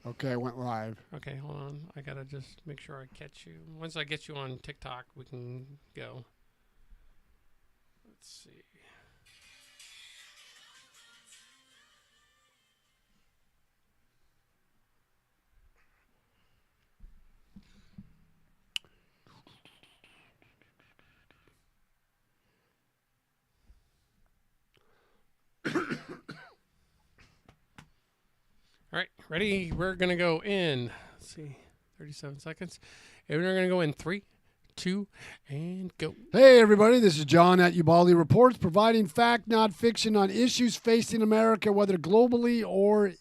Okay, I went live. Okay, hold on. I gotta just make sure I catch you. Once I get you on TikTok, we can go. Let's see. All right, ready? We're gonna go in. Let's see, 37 seconds. And we're gonna go in 3, 2, and go. Hey, everybody, this is John at Ubaldi Reports, providing fact, not fiction, on issues facing America, whether globally or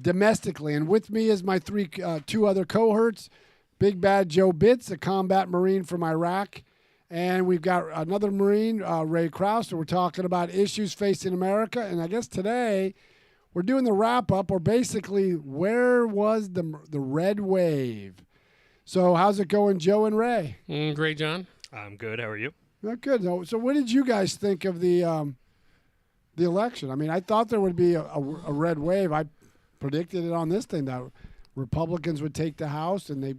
domestically. And with me is my two other cohorts, Big Bad Joe Bitts, a combat Marine from Iraq. And we've got another Marine, Ray Krause, and we're talking about issues facing America. And I guess today we're doing the wrap-up, or basically, where was the red wave? So how's it going, Joe and Ray? Great, John. I'm good. How are you? Not good. So what did you guys think of the election? I mean, I thought there would be a red wave. I predicted it on this thing that Republicans would take the House, and they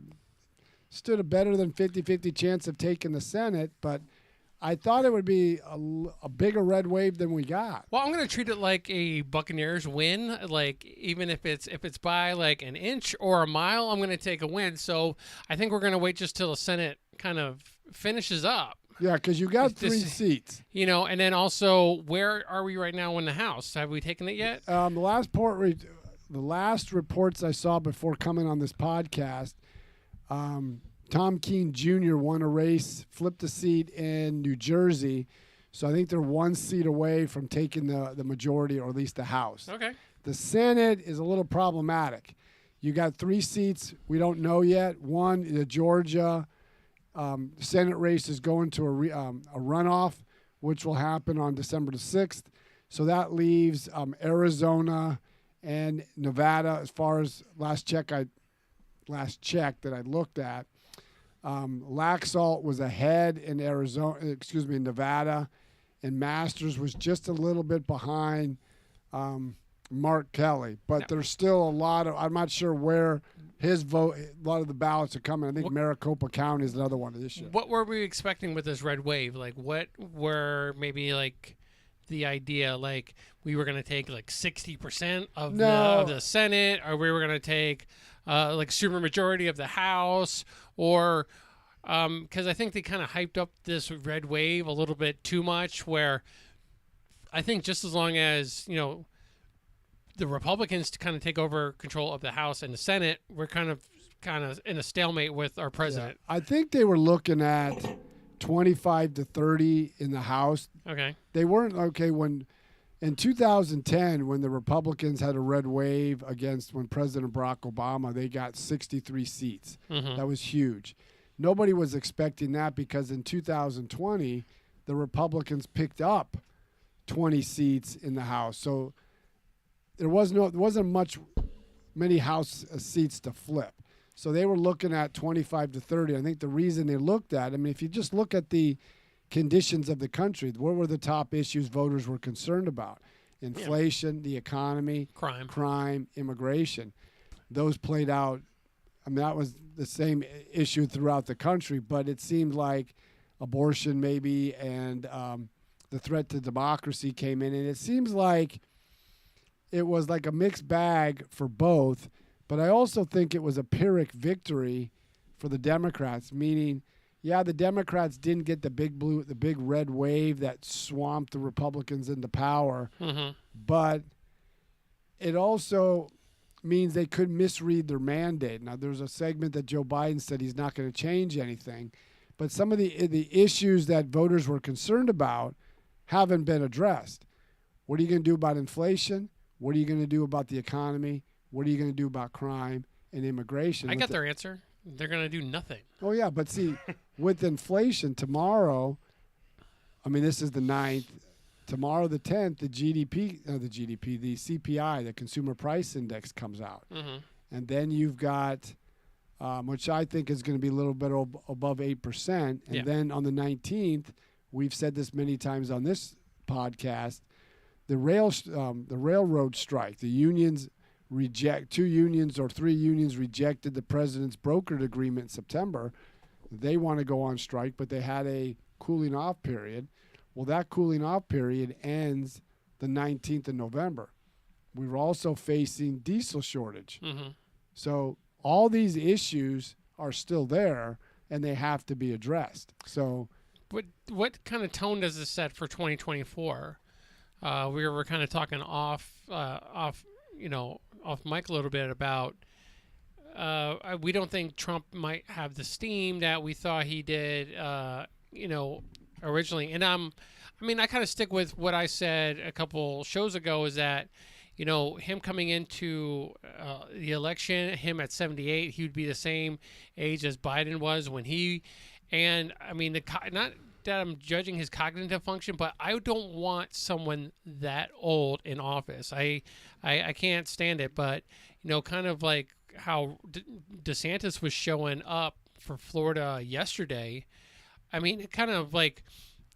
stood a better than 50-50 chance of taking the Senate. But I thought it would be a bigger red wave than we got. Well, I'm gonna treat it like a Buccaneers win. Like even if it's by like an inch or a mile, I'm gonna take a win. So I think we're gonna wait just till the Senate kind of finishes up. Yeah, because you got three This- seats. You know, and then also, where are we right now in the House? Have we taken it yet? The last reports I saw before coming on this podcast, Tom Keene Jr. won a race, flipped a seat in New Jersey. So I think they're one seat away from taking the majority, or at least the House. Okay. The Senate is a little problematic. You got three seats we don't know yet. One, the Georgia Senate race is going to a runoff, which will happen on December the 6th. So that leaves Arizona and Nevada. As far as last check that I looked at, Laxalt was ahead in Nevada, and Masters was just a little bit behind Mark Kelly. But Yeah. there's still a lot of, I'm not sure where his vote, a lot of the ballots are coming. I think Maricopa County is another one this year. What were we expecting with this red wave? Like, what were maybe like the idea? Like, we were going to take like 60% of the Senate, or we were going to take like super majority of the House, or because I think they kind of hyped up this red wave a little bit too much, where I think just as long as, you know, the Republicans to kind of take over control of the House and the Senate, we're kind of in a stalemate with our president. Yeah. I think they were looking at 25 to 30 in the House. Okay. They weren't when in 2010, when the Republicans had a red wave against when President Barack Obama, they got 63 seats. Mm-hmm. That was huge. Nobody was expecting that, because in 2020, the Republicans picked up 20 seats in the House. So there wasn't many House seats to flip. So they were looking at 25 to 30. I think the reason they looked at, I mean, if you just look at the conditions of the country, what were the top issues voters were concerned about? Inflation, the economy, crime, immigration. Those played out. I mean, that was the same issue throughout the country, but it seemed like abortion maybe and the threat to democracy came in. And it seems like it was like a mixed bag for both. But I also think it was a Pyrrhic victory for the Democrats, meaning, yeah, the Democrats didn't get the big red wave that swamped the Republicans into power, but it also means they could misread their mandate. Now, there's a segment that Joe Biden said he's not going to change anything, but some of the issues that voters were concerned about haven't been addressed. What are you going to do about inflation? What are you going to do about the economy? What are you going to do about crime and immigration? I got their answer. They're going to do nothing. Oh, yeah, but see, with inflation tomorrow, I mean, this is the 9th. Tomorrow, the 10th, the CPI, the Consumer Price Index, comes out. Mm-hmm. And then you've got, which I think is going to be a little bit above 8%. And then on the 19th, we've said this many times on this podcast, the railroad strike, the unions two unions or three unions rejected the president's brokered agreement in September. They want to go on strike, but they had a cooling off period. Well, that cooling off period ends the 19th of November. We were also facing diesel shortage. Mm-hmm. So all these issues are still there, and they have to be addressed. So, what kind of tone does this set for 2024? We were kind of talking off mic a little bit about we don't think Trump might have the steam that we thought he did, originally. And I kind of stick with what I said a couple shows ago, is that, him coming into the election, him at 78, he would be the same age as Biden was when he, and I mean, not that I'm judging his cognitive function, but I don't want someone that old in office. I can't stand it. But, kind of like how DeSantis was showing up for Florida yesterday. I mean, it kind of like,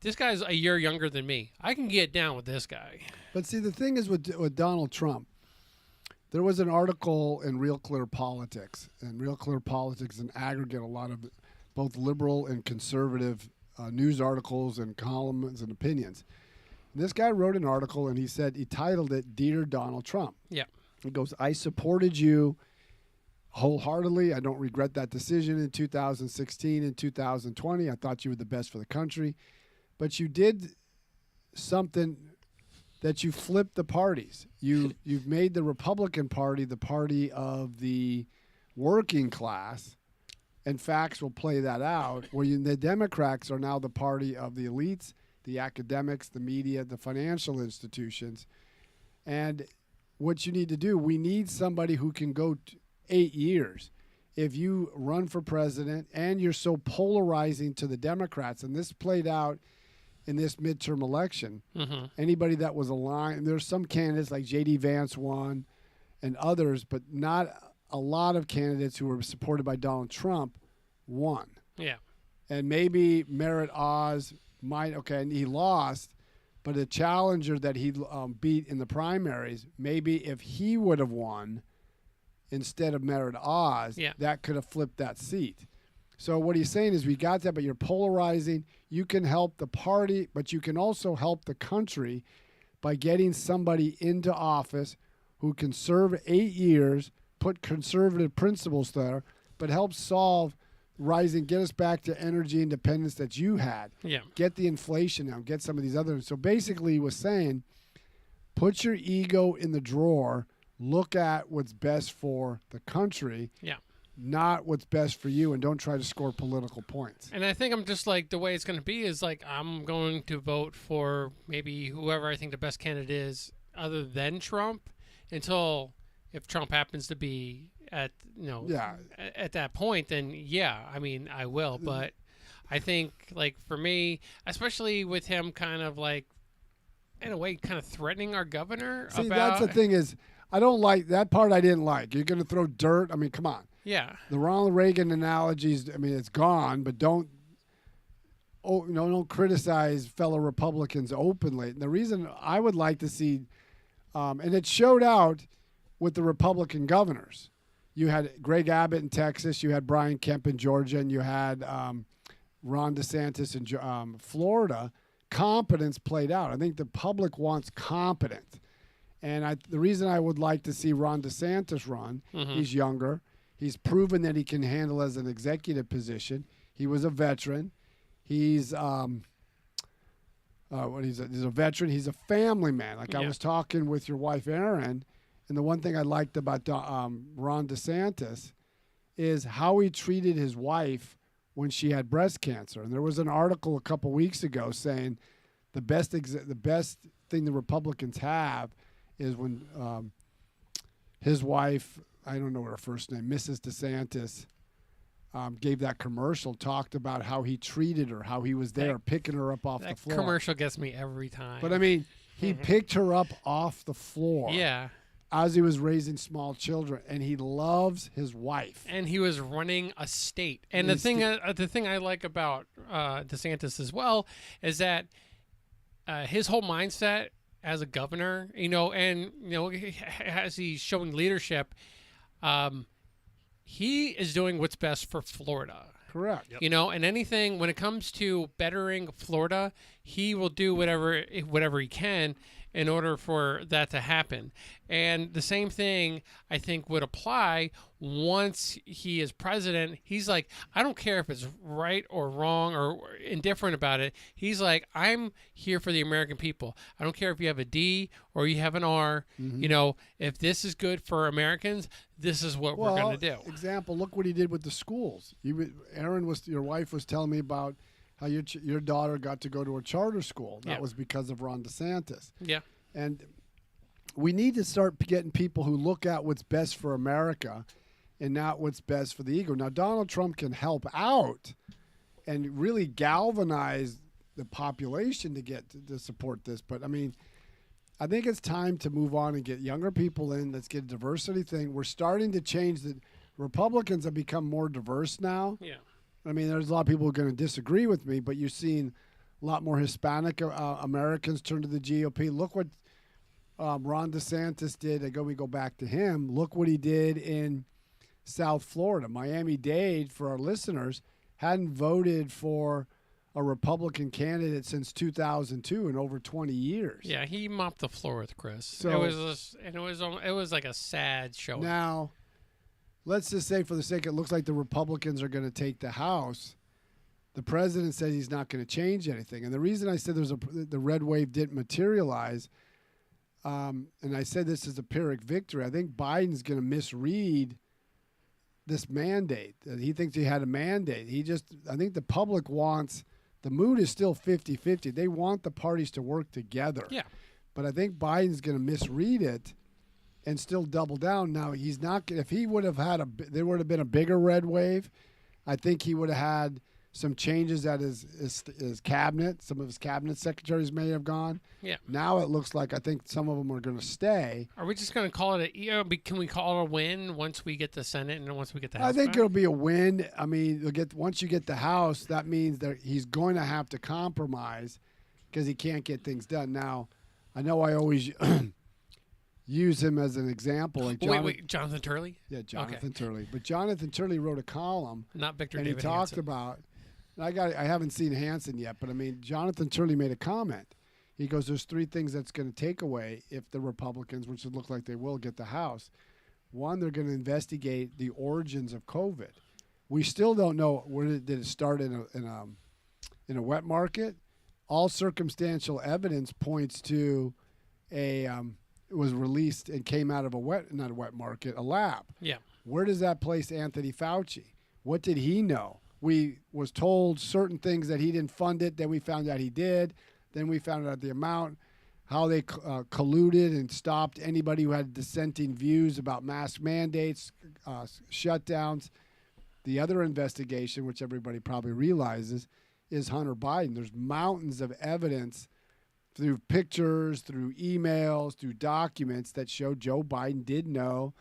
this guy's a year younger than me. I can get down with this guy. But see, the thing is with Donald Trump, there was an article in Real Clear Politics, and Real Clear Politics is an aggregate, a lot of both liberal and conservative news articles and columns and opinions. And this guy wrote an article, and he titled it, "Dear Donald Trump." Yeah. He goes, "I supported you wholeheartedly. I don't regret that decision in 2016 and 2020. I thought you were the best for the country. But you did something that you flipped the parties. You've made the Republican Party the party of the working class, and facts will play that out, where the Democrats are now the party of the elites, the academics, the media, the financial institutions. And what you need to do, we need somebody who can go 8 years. If you run for president and you're so polarizing to the Democrats, and this played out in this midterm election, anybody that was aligned, there's some candidates like J.D. Vance won and others, but not a lot of candidates who were supported by Donald Trump won. Yeah. And maybe Merritt Oz and he lost, but a challenger that he beat in the primaries, maybe if he would have won instead of Merritt Oz, that could have flipped that seat. So what he's saying is, we got that, but you're polarizing. You can help the party, but you can also help the country by getting somebody into office who can serve 8 years, put conservative principles there, but help solve get us back to energy independence that you had. Yeah. Get the inflation down, get some of these others. So basically he was saying, put your ego in the drawer, look at what's best for the country. Yeah. Not what's best for you, and don't try to score political points. And I think I'm just like, the way it's going to be is like, I'm going to vote for maybe whoever I think the best candidate is other than Trump, until if Trump happens to be at that point, then I will. But I think, like, for me, especially with him kind of like, in a way, kind of threatening our governor. See, that's the thing is, I don't like that part. I didn't like. You're going to throw dirt. I mean, come on. Yeah. The Ronald Reagan analogies, I mean, it's gone, but don't criticize fellow Republicans openly. And the reason I would like to see, and it showed out with the Republican governors. You had Greg Abbott in Texas, you had Brian Kemp in Georgia, and you had Ron DeSantis in Florida. Competence played out. I think the public wants competence. And the reason I would like to see Ron DeSantis run, he's younger. He's proven that he can handle as an executive position. He was a veteran. He's a veteran. He's a family man. Like I was talking with your wife, Erin, and the one thing I liked about Ron DeSantis is how he treated his wife when she had breast cancer. And there was an article a couple weeks ago saying the best thing the Republicans have is when his wife, I don't know her first name, Mrs. DeSantis, gave that commercial, talked about how he treated her, how he was there picking her up off the floor. That commercial gets me every time. But I mean, he picked her up off the floor. Yeah. As he was raising small children, and he loves his wife. And he was running a state. And the thing I like about DeSantis as well is that his whole mindset as a governor, and as he's showing leadership, he is doing what's best for Florida. Correct. Yep. And anything when it comes to bettering Florida, he will do whatever he can in order for that to happen. And the same thing I think would apply once he is president. He's like, I don't care if it's right or wrong or indifferent about it. He's like, I'm here for the American people. I don't care if you have a D or you have an R. If this is good for Americans, this is what we're going to do. Example, look what he did with the schools. Your wife was telling me about how your daughter got to go to a charter school. That was because of Ron DeSantis. Yeah. And we need to start getting people who look at what's best for America and not what's best for the ego. Now, Donald Trump can help out and really galvanize the population to support this. But, I mean, I think it's time to move on and get younger people in. Let's get a diversity thing. We're starting to change. The Republicans have become more diverse now. Yeah. I mean, there's a lot of people who are going to disagree with me, but you're seeing a lot more Hispanic Americans turn to the GOP. Look what Ron DeSantis did. We go back to him. Look what he did in South Florida. Miami-Dade, for our listeners, hadn't voted for a Republican candidate since 2002 in over 20 years. Yeah, he mopped the floor with Chris. So, it was like a sad show. Now, let's just say for the sake, it looks like the Republicans are going to take the House. The president said he's not going to change anything. And the reason I said the red wave didn't materialize, and I said this is a Pyrrhic victory, I think Biden's going to misread this mandate. He thinks he had a mandate. I think the public wants, the mood is still 50-50. They want the parties to work together. Yeah. But I think Biden's going to misread it and still double down. Now, he's not. If he would have there would have been a bigger red wave. I think he would have had some changes at his cabinet. Some of his cabinet secretaries may have gone. Yeah. Now it looks like I think some of them are going to stay. Are we just going to call it can we call it a win once we get the Senate and once we get the House? I think back? it'll be a win. I mean, once you get the House, that means that he's going to have to compromise because he can't get things done. Now, I know I always use him as an example. Like Jonathan Turley? Yeah, Jonathan Turley. But Jonathan Turley wrote a column. Not Victor and David he talked Hansen. about, and I haven't seen Hansen yet, but I mean, Jonathan Turley made a comment. He goes, there's three things that's going to take away if the Republicans, which would look like they will, get the House. One, they're going to investigate the origins of COVID. We still don't know where did it start in a wet market. All circumstantial evidence points to it was released and came out of a lab. Yeah. Where does that place Anthony Fauci? What did he know? We was told certain things that he didn't fund it. Then we found out he did. Then we found out the amount, how they colluded and stopped anybody who had dissenting views about mask mandates, shutdowns. The other investigation, which everybody probably realizes, is Hunter Biden. There's mountains of evidence through pictures, through emails, through documents that show Joe Biden did know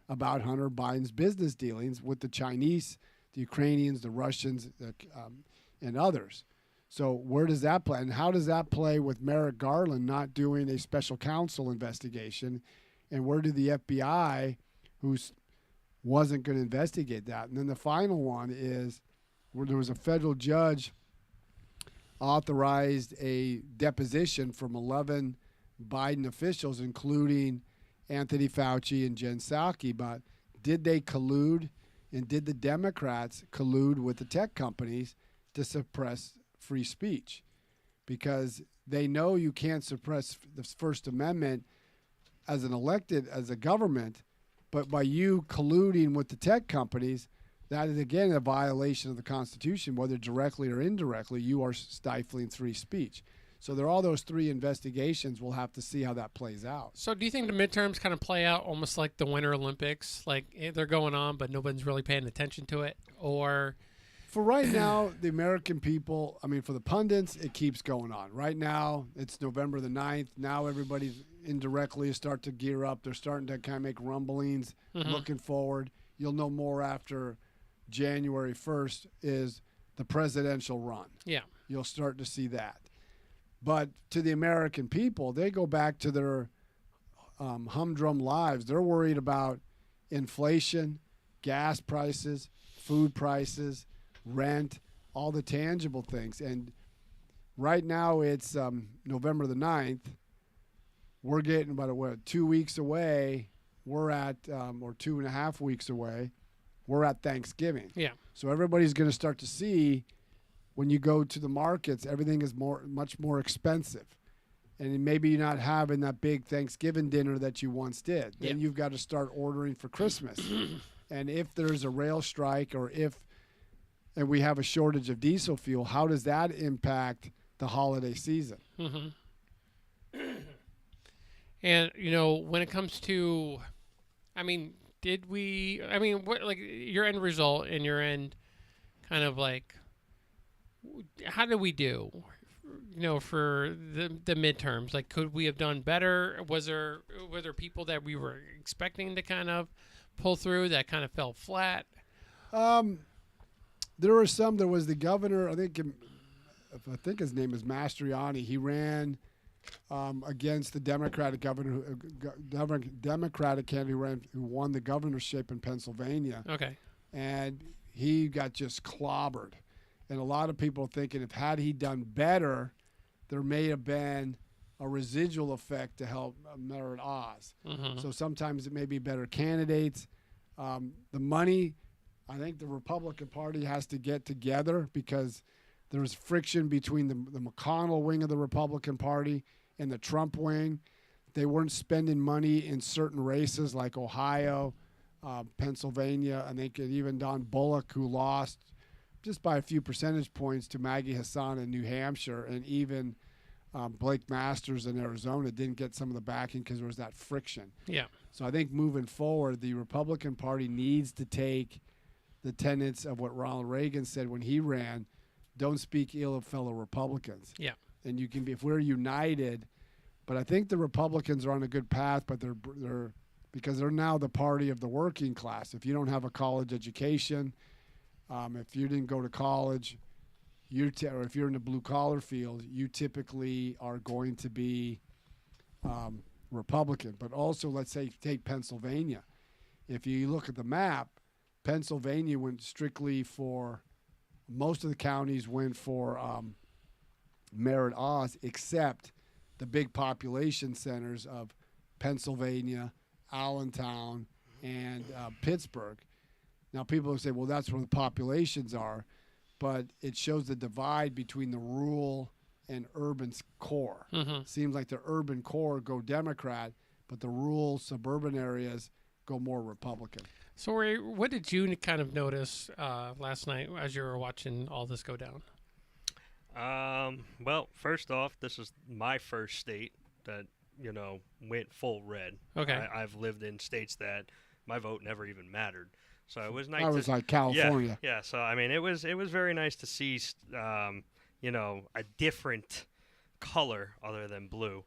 about Hunter Biden's business dealings with the Chinese, the Ukrainians, the Russians, and others. So where does that play? And how does that play with Merrick Garland not doing a special counsel investigation? And where did the FBI, who wasn't going to investigate that? And then the final one is where there was a federal judge authorized a deposition from 11 Biden officials, including Anthony Fauci and Jen Psaki. But did they collude, and did the Democrats collude with the tech companies to suppress free speech? Because they know you can't suppress the First Amendment as a government, but by you colluding with the tech companies, that is, again, a violation of the Constitution, whether directly or indirectly, you are stifling free speech. So there are all those three investigations. We'll have to see how that plays out. So do you think the midterms kind of play out almost like the Winter Olympics? Like they're going on, but nobody's really paying attention to it? Or for right now, the American people, I mean, for the pundits, it keeps going on. Right now, it's November the 9th. Now everybody's indirectly start to gear up. They're starting to kind of make rumblings, looking forward. You'll know more after January 1st is the presidential run. Yeah. You'll start to see that. But to the American people, they go back to their humdrum lives. They're worried about inflation, gas prices, food prices, rent, all the tangible things. And right now it's November the 9th. We're getting about, what, 2 weeks away. We're at, or 2.5 weeks away. We're at Thanksgiving. Yeah. So everybody's going to start to see when you go to the markets, everything is much more expensive. And maybe you're not having that big Thanksgiving dinner that you once did. Then you've got to start ordering for Christmas. And if there's a rail strike and we have a shortage of diesel fuel, how does that impact the holiday season? Mm-hmm. And, when it comes to, what, like, your end result and your end kind of like, how did we do, for the midterms? Like, could we have done better? Were there people that we were expecting to kind of pull through that kind of fell flat? There were some. There was the governor, I think his name is Mastriani. He ran against the Democratic Democratic candidate who won the governorship in Pennsylvania. Okay. And he got just clobbered. And a lot of people thinking had he done better, there may have been a residual effect to help Merritt Oz. Mm-hmm. So sometimes it may be better candidates. The money, I think the Republican Party has to get together because there's friction between the McConnell wing of the Republican Party and the Trump wing. They weren't spending money in certain races like Ohio, Pennsylvania. I think even Don Bullock, who lost just by a few percentage points to Maggie Hassan in New Hampshire, and even Blake Masters in Arizona didn't get some of the backing because there was that friction. Yeah. So I think moving forward, the Republican Party needs to take the tenets of what Ronald Reagan said when he ran: don't speak ill of fellow Republicans. Yeah. And you can be, if we're united, but I think the Republicans are on a good path, but they're because they're now the party of the working class. If you don't have a college education, if you didn't go to college, or if you're in the blue collar field, you typically are going to be Republican. But also, let's say take Pennsylvania. If you look at the map, Pennsylvania went strictly for, most of the counties went for Merritt Oz, except the big population centers of Pennsylvania, Allentown, and Pittsburgh. Now, people will say, well, that's where the populations are, but it shows the divide between the rural and urban core. Mm-hmm. Seems like the urban core go Democrat, but the rural suburban areas go more Republican. So, Ray, what did you kind of notice last night as you were watching all this go down? Well, first off, this is my first state that, went full red. Okay. I've lived in states that my vote never even mattered. So it was nice. That was like California. Yeah. So I mean, it was very nice to see, a different color other than blue.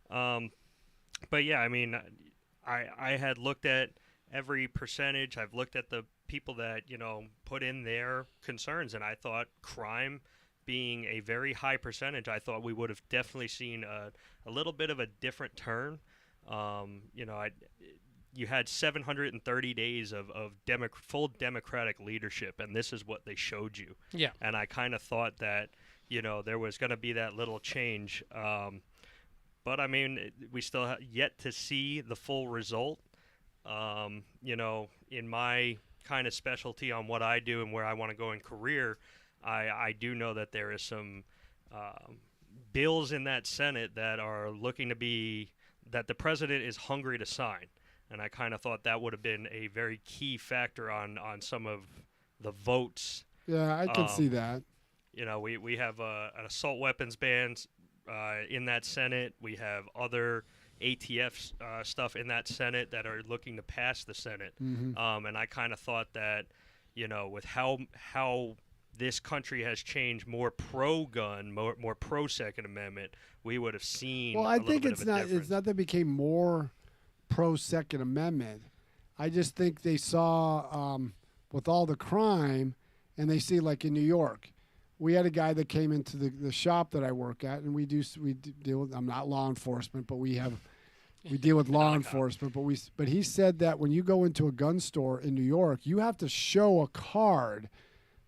But yeah, I mean, I had looked at every percentage. I've looked at the people that put in their concerns, and I thought crime being a very high percentage, I thought we would have definitely seen a little bit of a different turn. You had 730 days of full Democratic leadership, and this is what they showed you. Yeah. And I kind of thought that, there was going to be that little change. But, I mean, we still have yet to see the full result. In my kind of specialty on what I do and where I want to go in career, I do know that there is some bills in that Senate that are looking to be – that the president is hungry to sign. And I kind of thought that would have been a very key factor on some of the votes. Yeah, I can see that. We have an assault weapons ban in that Senate. We have other ATF stuff in that Senate that are looking to pass the Senate. Mm-hmm. And I kind of thought that, with how this country has changed more pro-gun, more pro-Second Amendment, we would have seen. Well, I think it's not that it became more pro-Second Amendment. I just think they saw with all the crime, and they see like in New York, we had a guy that came into the shop that I work at, and we deal with. I'm not law enforcement, but we deal with law enforcement. But he said that when you go into a gun store in New York, you have to show a card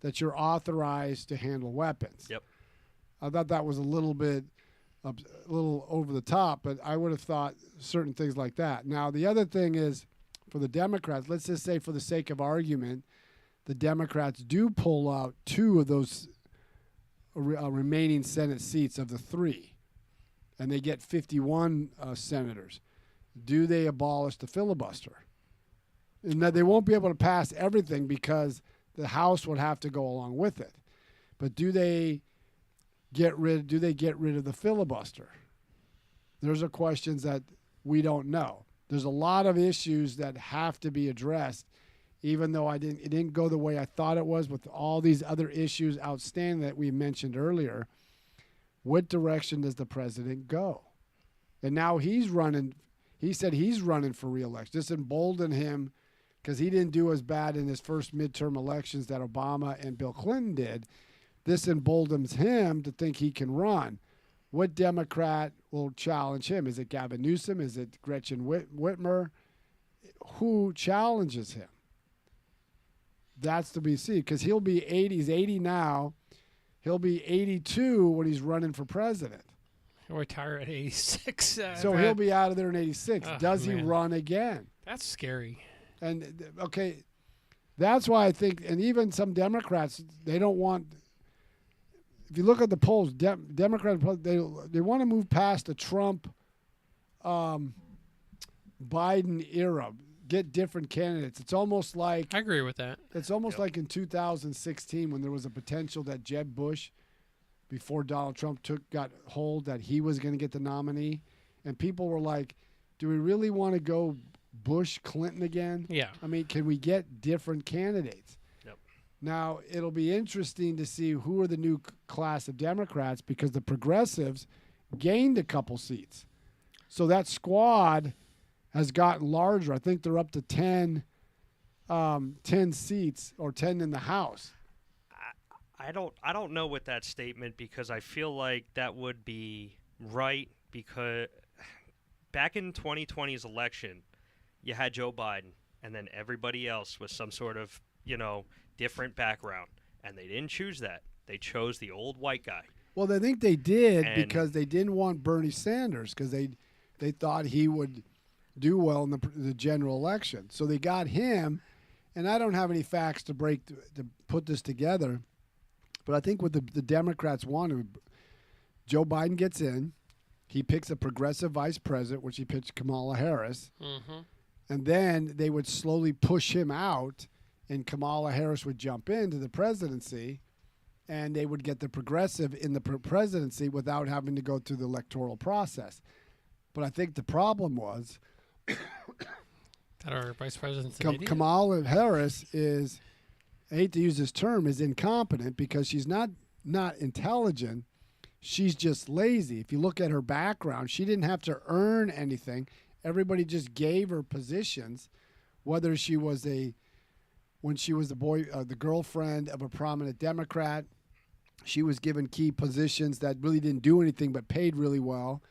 that you're authorized to handle weapons. Yep. I thought that was a little over the top, but I would have thought certain things like that. Now, the other thing is, for the Democrats, let's just say for the sake of argument, the Democrats do pull out 2 of those remaining Senate seats of the 3, and they get 51 senators. Do they abolish the filibuster? And that they won't be able to pass everything because the House would have to go along with it. But do they get rid of the filibuster? Those are questions that we don't know. There's a lot of issues that have to be addressed, even though it didn't go the way I thought it was with all these other issues outstanding that we mentioned earlier. What direction does the president go? And now he's running. He said he's running for re-election. This emboldened him because he didn't do as bad in his first midterm elections that Obama and Bill Clinton did. This emboldens him to think he can run. What Democrat will challenge him? Is it Gavin Newsom? Is it Gretchen Whitmer? Who challenges him? That's to be seen, because he'll be 80. He's 80 now. He'll be 82 when he's running for president. He'll retire at 86. So he'll be out of there in 86. Oh, Does he man. run again? That's scary. And, okay, that's why I think, and even some Democrats, they don't want, if you look at the polls, Democrats, they want to move past the Trump Biden era. Get different candidates. It's almost like I agree with that. It's almost like in 2016 when there was a potential that Jeb Bush, before Donald Trump got hold, that he was going to get the nominee, and people were like, "Do we really want to go Bush Clinton again?" Yeah. I mean, can we get different candidates? Yep. Now it'll be interesting to see who are the new class of Democrats, because the progressives gained a couple seats, so that squad has gotten larger. I think they're up to 10 seats, or 10 in the House. I don't know with that statement, because I feel like that would be right, because back in 2020's election, you had Joe Biden, and then everybody else was some sort of, different background, and they didn't choose that. They chose the old white guy. Well, I think they did because they didn't want Bernie Sanders, because they thought he would do well in the general election. So they got him, and I don't have any facts to put this together, but I think what the Democrats wanted, Joe Biden gets in, he picks a progressive vice president, which he pitched Kamala Harris, and then they would slowly push him out, and Kamala Harris would jump into the presidency, and they would get the progressive in the presidency without having to go through the electoral process. But I think the problem was that our vice president's an idiot. Kamala Harris is, I hate to use this term, is incompetent, because she's not intelligent. She's just lazy. If you look at her background, she didn't have to earn anything. Everybody just gave her positions, whether she was when she was the girlfriend of a prominent Democrat, she was given key positions that really didn't do anything but paid really well.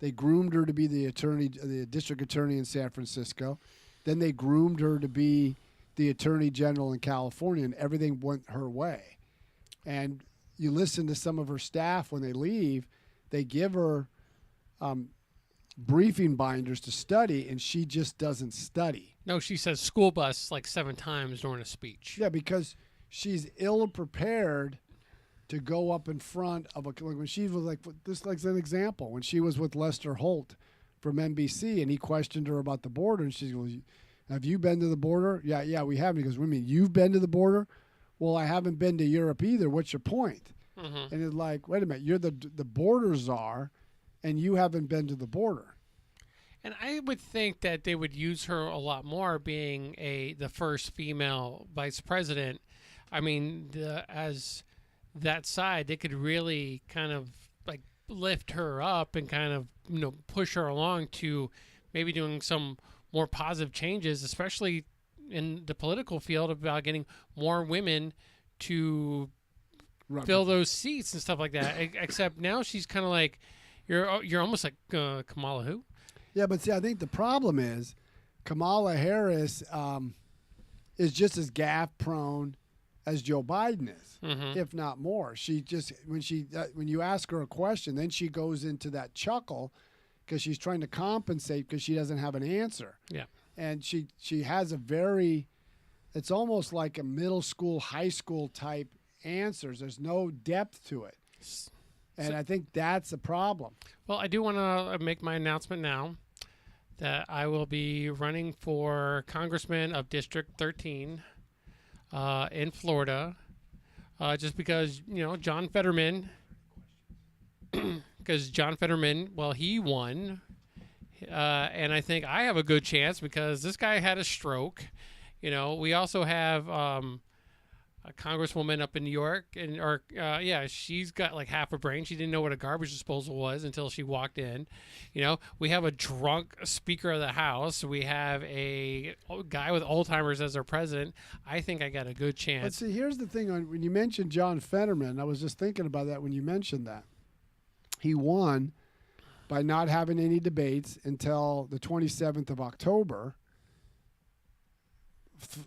They groomed her to be the district attorney in San Francisco. Then they groomed her to be the attorney general in California, and everything went her way. And you listen to some of her staff when they leave, they give her briefing binders to study, and she just doesn't study. No, she says school bus like 7 times during a speech. Yeah, because she's ill-prepared to go up in front of when she was like an example, when she was with Lester Holt from NBC, and he questioned her about the border, and she goes, "Have you been to the border?" Yeah, we have. And he goes, "What do you mean, you've been to the border?" "Well, I haven't been to Europe either. What's your point?" And it's like, wait a minute, you're the border czar, and you haven't been to the border. And I would think that they would use her a lot more, being the first female vice president. I mean, as that side, they could really kind of like lift her up and kind of push her along to maybe doing some more positive changes, especially in the political field, about getting more women to fill those seats and stuff like that. Except now she's kind of like, you're almost like Kamala who? Yeah, but see, I think the problem is Kamala Harris is just as gaffe prone as Joe Biden is, if not more. She just when you ask her a question, then she goes into that chuckle because she's trying to compensate because she doesn't have an answer. Yeah, and she has a very, it's almost like a middle school, high school type answers. There's no depth to it, and I think that's a problem. Well, I do want to make my announcement now that I will be running for congressman of District 13 in Florida, just because, John Fetterman, well, he won, and I think I have a good chance because this guy had a stroke. We also have a congresswoman up in New York, she's got like half a brain. She didn't know what a garbage disposal was until she walked in. We have a drunk Speaker of the House. We have a guy with Alzheimer's as our president. I think I got a good chance. But see, here's the thing. When you mentioned John Fetterman, I was just thinking about that when you mentioned that. He won by not having any debates until the 27th of October.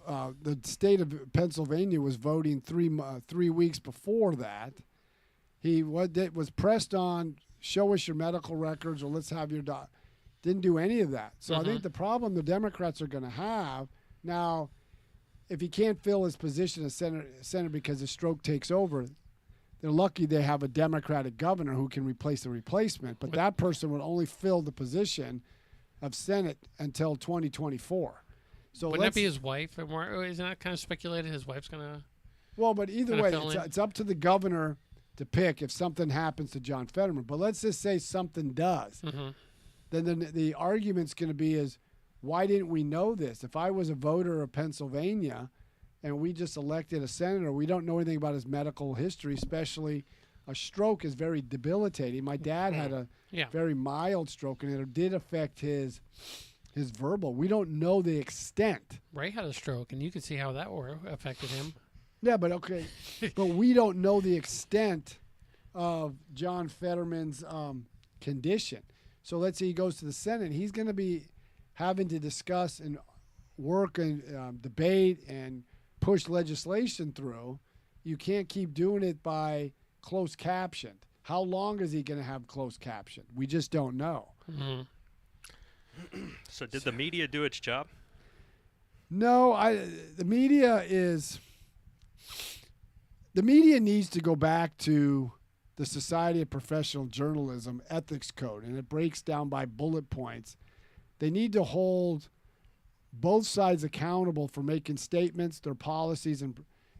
The state of Pennsylvania was voting 3 weeks before that. He was pressed on, show us your medical records or let's have your doc. Didn't do any of that. So I think the problem the Democrats are going to have now, if he can't fill his position as senator because his stroke takes over, they're lucky they have a Democratic governor who can replace the replacement. But that person would only fill the position of Senate until 2024. So wouldn't that be his wife? Isn't that kind of speculated? His wife's gonna. Well, but either way, it's up to the governor to pick if something happens to John Fetterman. But let's just say something does. Then the argument's going to be is, why didn't we know this? If I was a voter of Pennsylvania, and we just elected a senator, we don't know anything about his medical history, especially a stroke is very debilitating. My dad had a very mild stroke, and it did affect his verbal. We don't know the extent. Ray had a stroke, and you can see how that affected him. Yeah, but okay. But we don't know the extent of John Fetterman's condition. So let's say he goes to the Senate. He's going to be having to discuss and work and debate and push legislation through. You can't keep doing it by closed captioned. How long is he going to have closed caption? We just don't know. So did the media do its job? No, the media needs to go back to the Society of Professional Journalism ethics code, and it breaks down by bullet points. They need to hold both sides accountable for making statements, their policies, and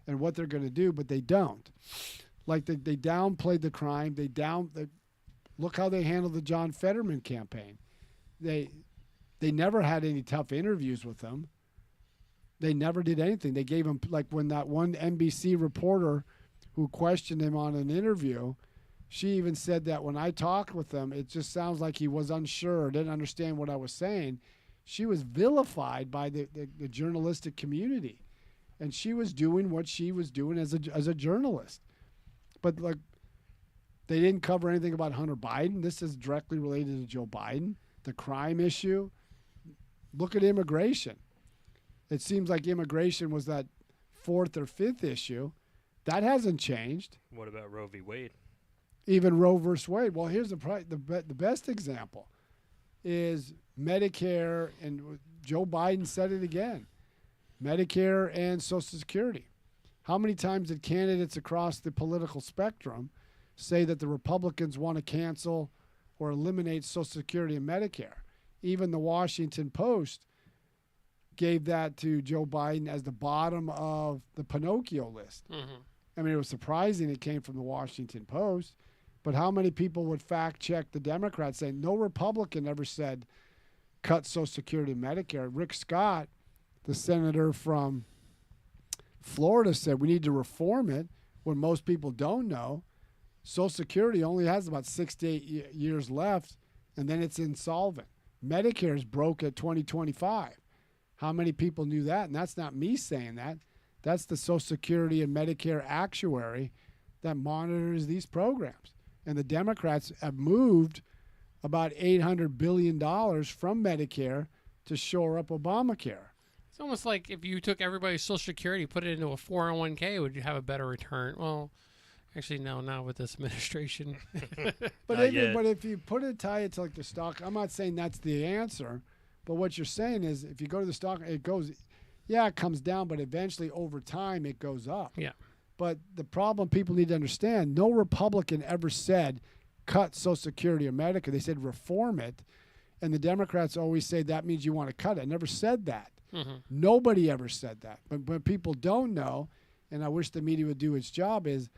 what they're going to do, but they don't. Like they downplayed the crime. They look how they handled the John Fetterman campaign. They never had any tough interviews with him. They never did anything. They gave him, like when that one NBC reporter who questioned him on an interview, she even said that when I talked with him, it just sounds like he was unsure, didn't understand what I was saying. She was vilified by the journalistic community, and she was doing what she was doing as a journalist. But like, they didn't cover anything about Hunter Biden. This is directly related to Joe Biden, the crime issue. Look at immigration. It seems like immigration was that fourth or fifth issue. That hasn't changed. What about Roe v. Wade? Even Roe versus Wade. Well, here's the best example is Medicare, and Joe Biden said it again, Medicare and Social Security. How many times did candidates across the political spectrum say that the Republicans want to cancel or eliminate Social Security and Medicare? Even the Washington Post gave that to Joe Biden as the bottom of the Pinocchio list. I mean, it was surprising it came from the Washington Post, but how many people would fact check the Democrats saying no Republican ever said cut Social Security and Medicare? Rick Scott, the senator from Florida, said we need to reform it, when most people don't know. Social Security only has about 6 to 8 years left, and then it's insolvent. Medicare is broke at 2025. How many people knew that? And that's not me saying that. That's the Social Security and Medicare actuary that monitors these programs. And the Democrats have moved about $800 billion from Medicare to shore up Obamacare. It's almost like if you took everybody's Social Security, put it into a 401k, would you have a better return? Well, actually, no, not with this administration. But Not yet. if you tie it to like the stock, I'm not saying that's the answer. But what you're saying is if you go to the stock, it comes down, but eventually over time it goes up. Yeah. But the problem people need to understand, no Republican ever said cut Social Security or Medicare. They said reform it. And the Democrats always say that means you want to cut it. I never said that. Mm-hmm. Nobody ever said that. But people don't know, and I wish the media would do its job, is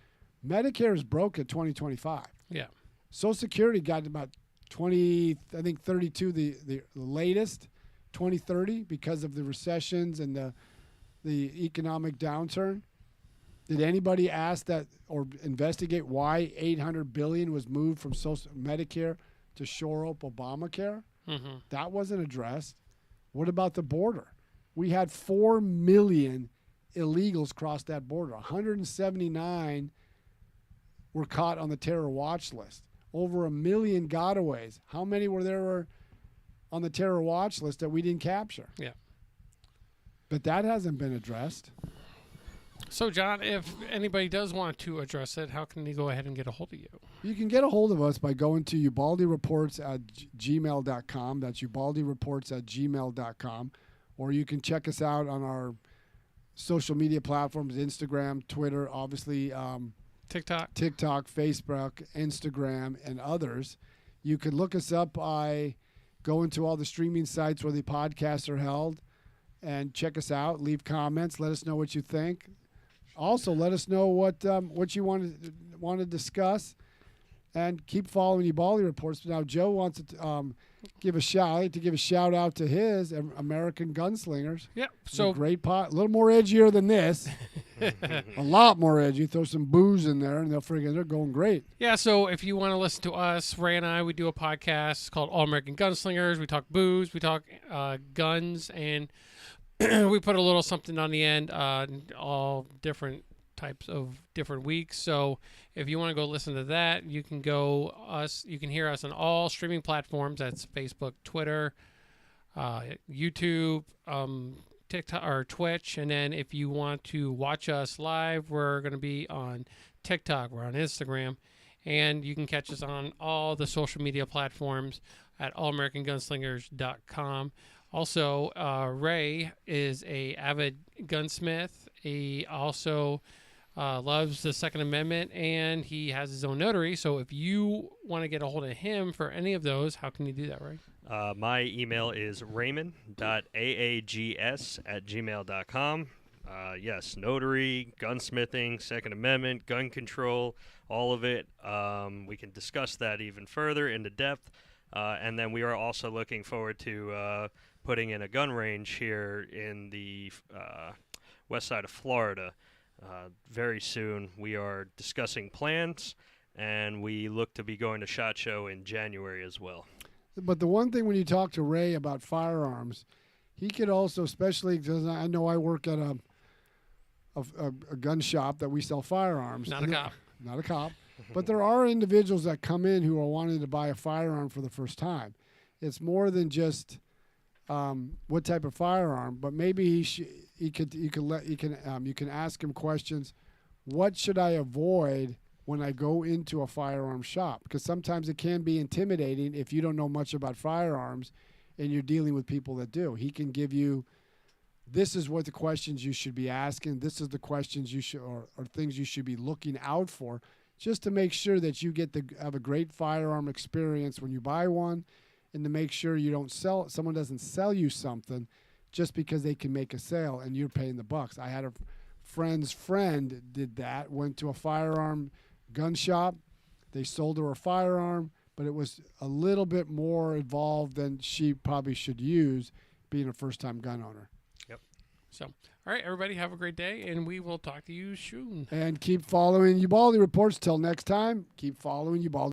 Medicare is broke at 2025. Yeah. Social Security got about 32, the latest, 2030, because of the recessions and the economic downturn. Did anybody ask that or investigate why $800 billion was moved from Medicare to shore up Obamacare? Mm-hmm. That wasn't addressed. What about the border? We had 4 million illegals cross that border. 179 were caught on the terror watch list. Over 1 million gotaways. How many were there on the terror watch list that we didn't capture? Yeah. But that hasn't been addressed. So, John, if anybody does want to address it, how can they go ahead and get a hold of you? You can get a hold of us by going to ubaldireports@gmail.com. That's ubaldireports@gmail.com. Or you can check us out on our social media platforms, Instagram, Twitter, obviously TikTok, Facebook, Instagram, and others. You can look us up by going to all the streaming sites where the podcasts are held and check us out. Leave comments. Let us know what you think. Also, let us know what you want to discuss, and keep following Ubaldi Reports. Now, Joe wants to give a shout. I like to give a shout out to his American Gunslingers. Yeah. So great pot, a little more edgier than this, a lot more edgy. Throw some booze in there, and they're going great. Yeah, so if you want to listen to us, Ray and I, we do a podcast called All American Gunslingers. We talk booze, we talk guns, and we put a little something on the end, all different types of different weeks. So if you want to go listen to that, you can you can hear us on all streaming platforms. That's Facebook, Twitter, YouTube, TikTok, or Twitch. And then if you want to watch us live, we're going to be on TikTok, we're on Instagram, and you can catch us on all the social media platforms at allamericangunslingers.com. Also, Ray is a avid gunsmith. He also loves the Second Amendment, and he has his own notary. So if you want to get a hold of him for any of those, how can you do that, Ray? My email is raymond.aags@gmail.com. Yes, notary, gunsmithing, Second Amendment, gun control, all of it. We can discuss that even further into depth. And then we are also looking forward to putting in a gun range here in the west side of Florida very soon. We are discussing plans, and we look to be going to SHOT Show in January as well. But the one thing when you talk to Ray about firearms, he could also, especially because I know I work at a gun shop that we sell firearms. Not a cop. Not a cop. But there are individuals that come in who are wanting to buy a firearm for the first time. It's more than just what type of firearm, but maybe you can ask him questions. What should I avoid when I go into a firearm shop? Because sometimes it can be intimidating if you don't know much about firearms and you're dealing with people that do. He can give you, this is what the questions you should be asking. This is the questions you should, or things you should be looking out for, just to make sure that you have a great firearm experience when you buy one, and to make sure someone doesn't sell you something just because they can make a sale and you're paying the bucks. I had a friend's friend did that, went to a firearm gun shop. They sold her a firearm, but it was a little bit more involved than she probably should use, being a first-time gun owner. Yep. So, all right, everybody, have a great day, and we will talk to you soon. And keep following Ubaldi Reports. Till next time, keep following Ubaldi.